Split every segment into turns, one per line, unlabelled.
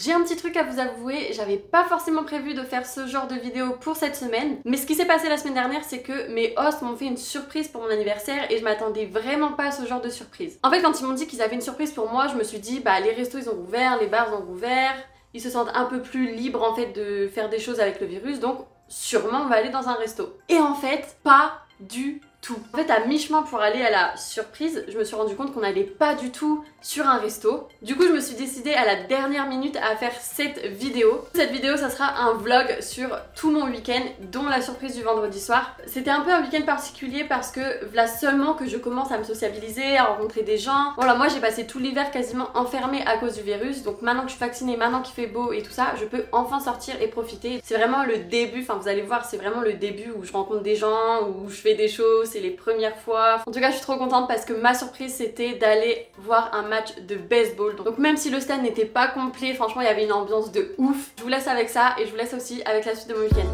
J'ai un petit truc à vous avouer, j'avais pas forcément prévu de faire ce genre de vidéo pour cette semaine, mais ce qui s'est passé la semaine dernière, c'est que mes hosts m'ont fait une surprise pour mon anniversaire et je m'attendais vraiment pas à ce genre de surprise. En fait, quand ils m'ont dit qu'ils avaient une surprise pour moi, je me suis dit, bah les restos ils ont rouvert, les bars ont rouvert, ils se sentent un peu plus libres en fait de faire des choses avec le virus, donc sûrement on va aller dans un resto. Et en fait, pas du tout. En fait, à mi-chemin pour aller à la surprise, je me suis rendu compte qu'on n'allait pas du tout sur un resto. Du coup, je me suis décidée à la dernière minute à faire cette vidéo. Cette vidéo, ça sera un vlog sur tout mon week-end, dont la surprise du vendredi soir. C'était un peu un week-end particulier parce que là seulement que je commence à me sociabiliser, à rencontrer des gens. Voilà, moi j'ai passé tout l'hiver quasiment enfermée à cause du virus, donc maintenant que je suis vaccinée, maintenant qu'il fait beau et tout ça, je peux enfin sortir et profiter. C'est vraiment le début, enfin vous allez voir, c'est vraiment le début où je rencontre des gens, où je fais des choses, c'est les premières fois. En tout cas, je suis trop contente parce que ma surprise c'était d'aller voir un match de baseball. Donc même si le stade n'était pas complet, franchement il y avait une ambiance de ouf. Je vous laisse avec ça et je vous laisse aussi avec la suite de mon week-end.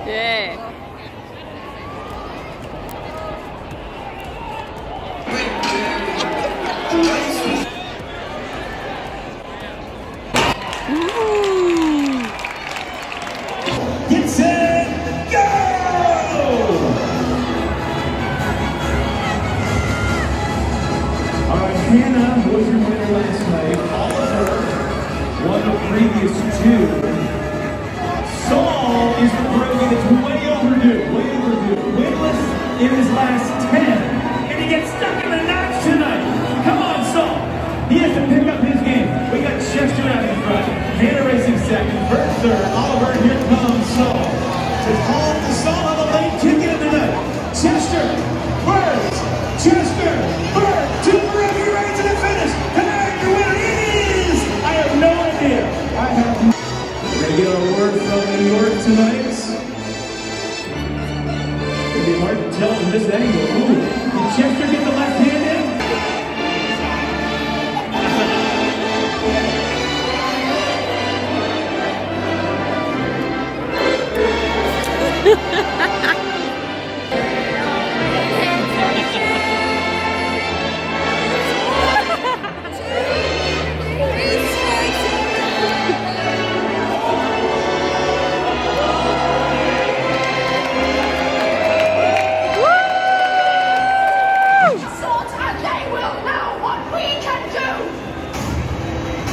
Yeah.
Get set, go! All right, Hannah was your winner last night. Oliver won the previous two. Saul is the rookie that's way overdue, winless in his last 10. And he gets stuck in the notch tonight. Come on, Saul. He has to pick up his game. We got Chester out in front. Hannah racing second. Bert third. Oliver, here comes Saul. To call the Saul on the late ticket of the night. Chester, Bert, Chester, Bert, two forever right to the finish. Tonight, your winner is... I have no idea. We're going to get a word from New York tonight. It'd be hard to tell from this angle. Ooh, did Chester get the left hand in?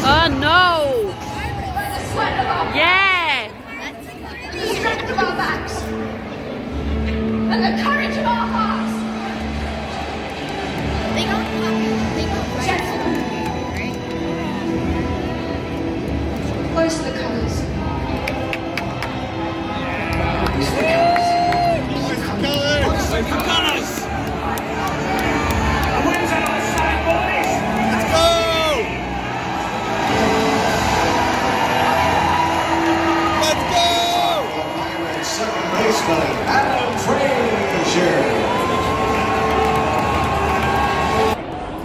Oh no! Yeah!
The strength of our backs and the courage of our hearts. They don't gentlemen. Close to the colours. Close to the colours. Wins on our side, boys. Let's go!
Second baseman, Adam Frazier.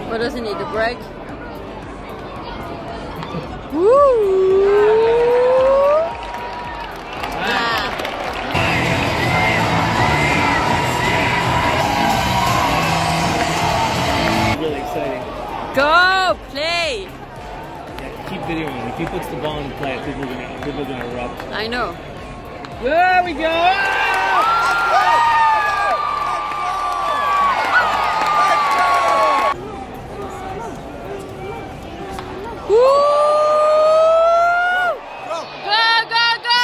What does he need? A break? Woo!
Really exciting.
Go play!
Yeah, keep videoing. If he puts the ball in play, people are gonna erupt.
I know.
There we go!
Woo! Go, go, go!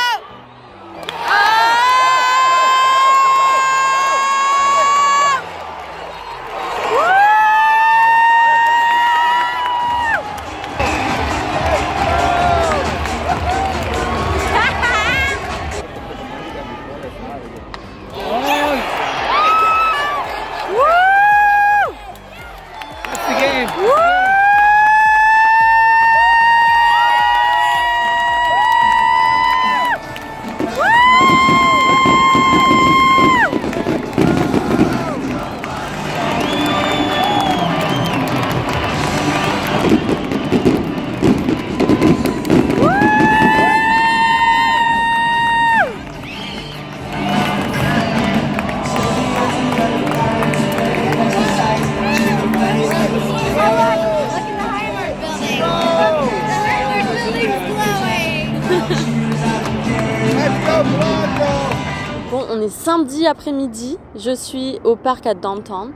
est samedi après-midi, je suis au parc à Downtown.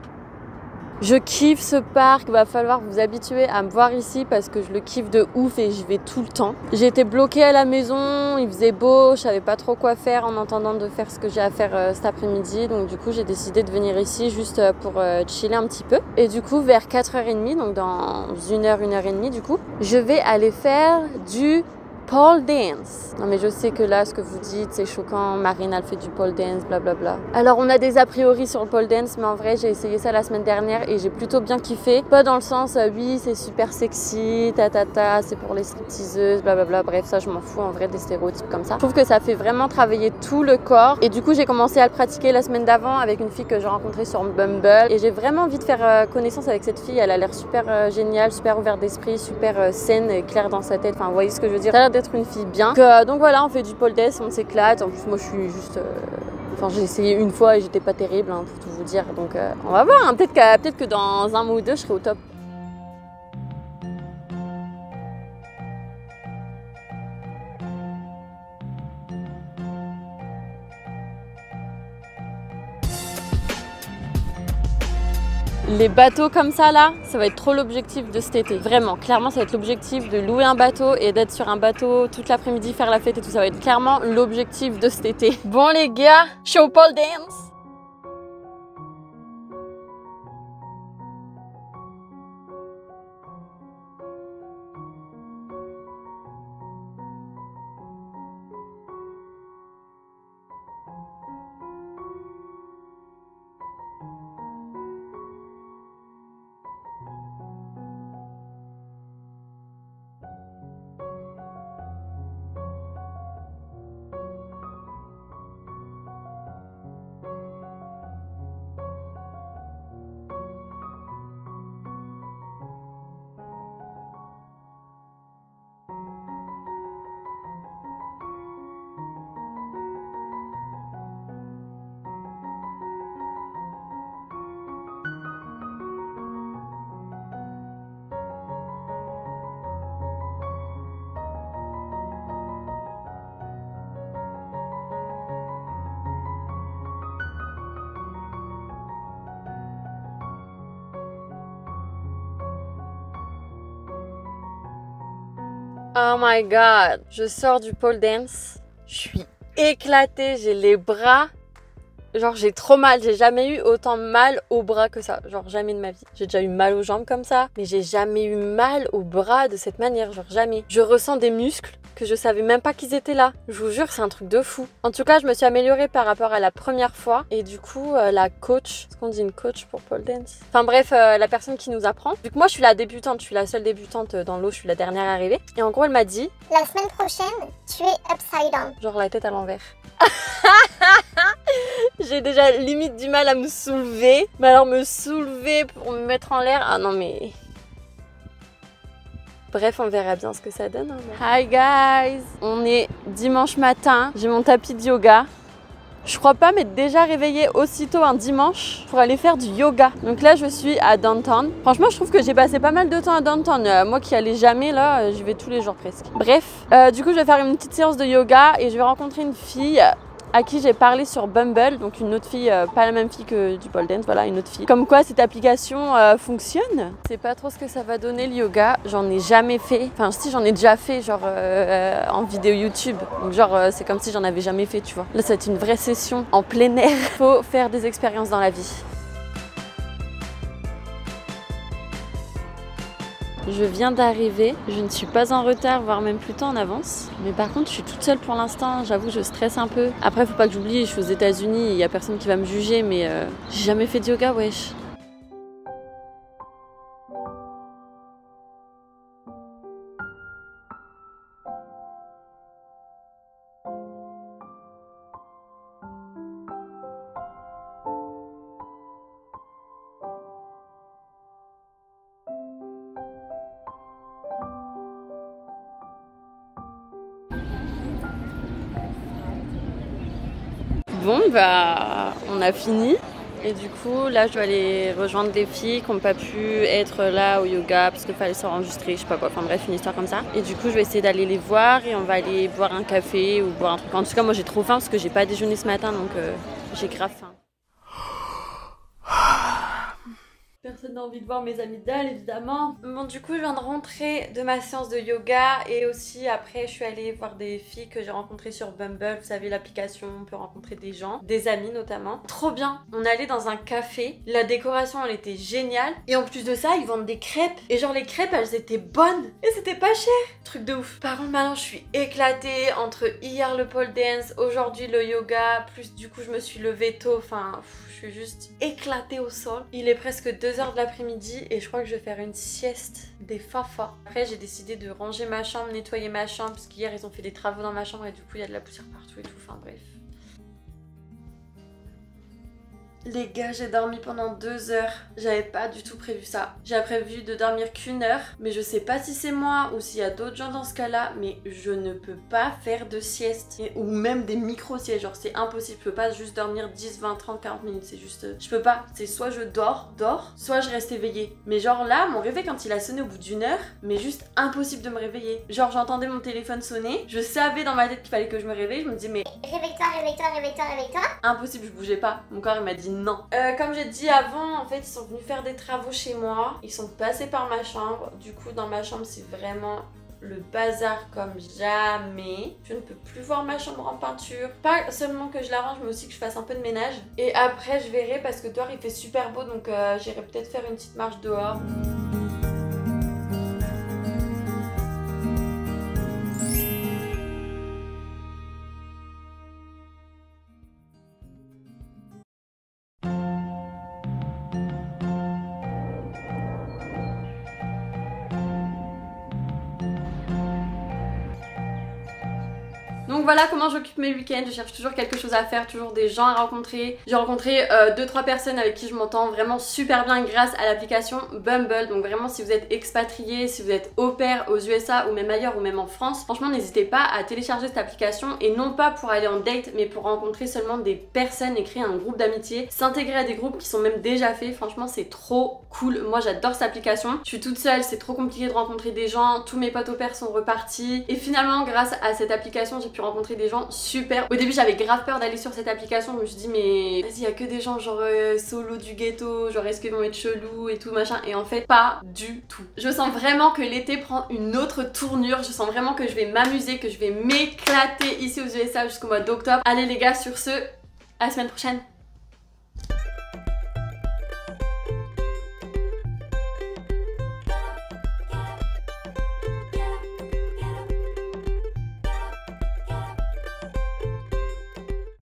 Je kiffe ce parc, va falloir vous habituer à me voir ici parce que je le kiffe de ouf et j'y vais tout le temps. J'ai été bloquée à la maison, il faisait beau, je savais pas trop quoi faire en attendant de faire ce que j'ai à faire cet après-midi. Donc du coup j'ai décidé de venir ici juste pour chiller un petit peu. Et du coup vers 4h30, donc dans 1h du coup, je vais aller faire du pole dance. Non mais je sais que là ce que vous dites c'est choquant, Marine elle fait du pole dance, blablabla. Alors on a des a priori sur le pole dance, mais en vrai j'ai essayé ça la semaine dernière et j'ai plutôt bien kiffé. Pas dans le sens oui c'est super sexy, c'est pour les stripteaseuses, blablabla. Bref ça je m'en fous en vrai des stéréotypes comme ça. Je trouve que ça fait vraiment travailler tout le corps et du coup j'ai commencé à le pratiquer la semaine d'avant avec une fille que j'ai rencontrée sur Bumble et j'ai vraiment envie de faire connaissance avec cette fille. Elle a l'air super géniale, super ouverte d'esprit, super saine et claire dans sa tête. Enfin vous voyez ce que je veux dire. Ça a l'air d'être une fille bien. Donc voilà, on fait du pole dance, on s'éclate. En plus moi je suis juste enfin j'ai essayé une fois et j'étais pas terrible hein, pour tout vous dire. Donc on va voir hein. Peut-être que dans un mois ou deux je serai au top. Les bateaux comme ça là, ça va être trop l'objectif de cet été. Vraiment, clairement ça va être l'objectif de louer un bateau et d'être sur un bateau toute l'après-midi, faire la fête et tout. Ça va être clairement l'objectif de cet été. Bon les gars, show pole dance. Oh my god, je sors du pole dance, je suis éclatée, j'ai les bras, genre j'ai trop mal, j'ai jamais eu autant mal aux bras que ça, genre jamais de ma vie. J'ai déjà eu mal aux jambes comme ça, mais j'ai jamais eu mal aux bras de cette manière, genre jamais. Je ressens des muscles que je savais même pas qu'ils étaient là. Je vous jure, c'est un truc de fou. En tout cas, je me suis améliorée par rapport à la première fois. Et du coup, la coach, est-ce qu'on dit une coach pour pole dance? Enfin bref, la personne qui nous apprend. Vu que moi, je suis la débutante, je suis la seule débutante dans l'eau, je suis la dernière arrivée. Et en gros, elle m'a dit...
La semaine prochaine, tu es upside down.
Genre la tête à l'envers. J'ai déjà limite du mal à me soulever. Mais alors me soulever pour me mettre en l'air... Ah non mais... Bref, on verra bien ce que ça donne. Hi guys! On est dimanche matin, j'ai mon tapis de yoga. Je crois pas m'être déjà réveillée aussitôt un dimanche pour aller faire du yoga. Donc là, je suis à Downtown. Franchement, je trouve que j'ai passé pas mal de temps à Downtown. Moi qui allais jamais, là, j'y vais tous les jours presque. Bref, du coup, je vais faire une petite séance de yoga et je vais rencontrer une fille à qui j'ai parlé sur Bumble, donc une autre fille, pas la même fille que du pole dance, voilà, une autre fille. Comme quoi cette application fonctionne. Je sais pas trop ce que ça va donner le yoga, j'en ai jamais fait. Enfin si, j'en ai déjà fait, genre en vidéo YouTube. Donc genre c'est comme si j'en avais jamais fait, tu vois. Là c'est une vraie session en plein air. Faut faire des expériences dans la vie. Je viens d'arriver, je ne suis pas en retard, voire même plutôt en avance. Mais par contre, je suis toute seule pour l'instant, j'avoue, je stresse un peu. Après, faut pas que j'oublie, je suis aux États-Unis, il y a personne qui va me juger, mais j'ai jamais fait de yoga, wesh. Bon bah on a fini et du coup là je dois aller rejoindre des filles qui n'ont pas pu être là au yoga parce qu'il fallait s'enregistrer, je sais pas quoi, enfin bref une histoire comme ça. Et du coup je vais essayer d'aller les voir et on va aller boire un café ou boire un truc. En tout cas moi j'ai trop faim parce que j'ai pas déjeuné ce matin donc J'ai grave faim. Personne n'a envie de voir mes amygdales évidemment. Bon du coup je viens de rentrer de ma séance de yoga et aussi après je suis allée voir des filles que j'ai rencontrées sur Bumble. Vous savez l'application, on peut rencontrer des gens, des amis notamment. Trop bien. On allait dans un café, la décoration elle était géniale et en plus de ça ils vendent des crêpes et genre les crêpes elles étaient bonnes et c'était pas cher. Truc de ouf. Par contre maintenant je suis éclatée entre hier le pole dance, aujourd'hui le yoga, plus du coup je me suis levée tôt, enfin je suis juste éclatée au sol. Il est presque 2h de l'après-midi et je crois que je vais faire une sieste des fafas. Après j'ai décidé de ranger ma chambre, nettoyer ma chambre parce qu'hier ils ont fait des travaux dans ma chambre et du coup il y a de la poussière partout et tout, enfin bref. Les gars, j'ai dormi pendant 2 heures. J'avais pas du tout prévu ça. J'avais prévu de dormir qu'1 heure, mais je sais pas si c'est moi ou s'il y a d'autres gens dans ce cas-là, mais je ne peux pas faire de sieste. Ou même des micro-siestes, genre c'est impossible. Je peux pas juste dormir 10, 20, 30, 40 minutes, c'est juste... Je peux pas. C'est soit je dors, soit je reste éveillée. Mais genre là, mon réveil quand il a sonné au bout d'1 heure, mais juste impossible de me réveiller. Genre j'entendais mon téléphone sonner, je savais dans ma tête qu'il fallait que je me réveille, je me disais mais...
Réveille-toi, réveille-toi, réveille-toi, réveille-toi.
Impossible, je bougeais pas. Mon corps il m'a dit non. Comme j'ai dit avant, en fait ils sont venus faire des travaux chez moi. Ils sont passés par ma chambre. Du coup dans ma chambre c'est vraiment le bazar comme jamais. Je ne peux plus voir ma chambre en peinture. Pas seulement que je l'arrange mais aussi que je fasse un peu de ménage. Et après je verrai parce que dehors il fait super beau donc j'irai peut-être faire une petite marche dehors. Donc voilà comment j'occupe mes week-ends, je cherche toujours quelque chose à faire, toujours des gens à rencontrer. J'ai rencontré 2-3 personnes avec qui je m'entends vraiment super bien grâce à l'application Bumble. Donc vraiment si vous êtes expatrié, si vous êtes au pair aux USA ou même ailleurs ou même en France, franchement n'hésitez pas à télécharger cette application et non pas pour aller en date mais pour rencontrer seulement des personnes et créer un groupe d'amitié, s'intégrer à des groupes qui sont même déjà faits. Franchement c'est trop cool, moi j'adore cette application. Je suis toute seule, c'est trop compliqué de rencontrer des gens, tous mes potes au pair sont repartis et finalement grâce à cette application j'ai pu rencontrer des gens super. Au début j'avais grave peur d'aller sur cette application, je me suis dit mais vas-y, y a que des gens genre solo du ghetto, genre est-ce qu'ils vont être chelous et tout machin, et en fait pas du tout. Je sens vraiment que l'été prend une autre tournure, je sens vraiment que je vais m'amuser, que je vais m'éclater ici aux USA jusqu'au mois d'octobre. Allez les gars, sur ce, à la semaine prochaine.